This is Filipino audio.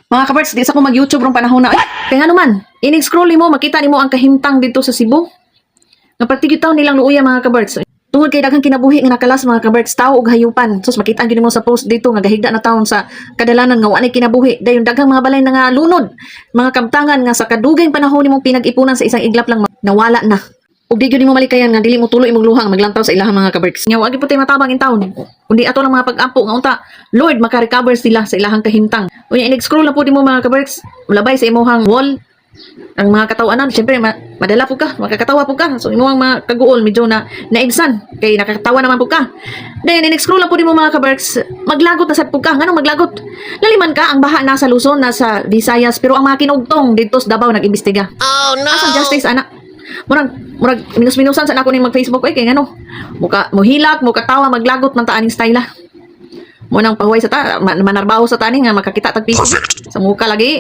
Mga kabarts, di sa ko mag-YouTube rong panahon na. Ay, kaya nga naman, inig-scroll mo, makita nimo ang kahimtang dito sa Cebu. Napatigitaw nilang luuya mga kabarts. Tungod kay daghang kinabuhi nga nakalas mga kabarts, tao og hayupan. Sus makita gyud mo sa post dito nga gahigda na taon sa kadalanan nga wala kinabuhi. Dayon daghang mga balay na nga lunod, mga kamtangan nga sa kadugayng panahon nimong pinag-ipunan sa isang iglap lang nawala na. Ug di gyud nimo malikayan nga dili mo tuloy imong luhang maglantaw sa ilahang mga kabarts. Nya wa gyud puti matabang in taon. Kundi ato lang mga pag-ampo nga unta, Lord maka-recover sila sa ilahang kahimtang. Unya inig-scroll na po di mo mga kabarts, malabay sa imong wall ang mga katawanan, syempre madala po ka, makakatawa po ka. So imo ang mga kaguol medyo na naibsan kay nakakatawa naman po ka. Then in-scroll lang po din mo mga kabarks, maglagot na sad po ka. Nganong maglagot? Laliman ka ang baha nasa Luzon, nasa Visayas, pero ang mga kinugtong dito sa Davao nag-imbestiga. Oh no. Asang justice anak? Murag minus-minusan sa nako ning mag-Facebook kay ngano. Muka mohilak, muka tawa, maglagot man ta aning style. Mo nang pahuway sa ta, manarbaho sa tani nga makakita tag piso. Sa muka lagi.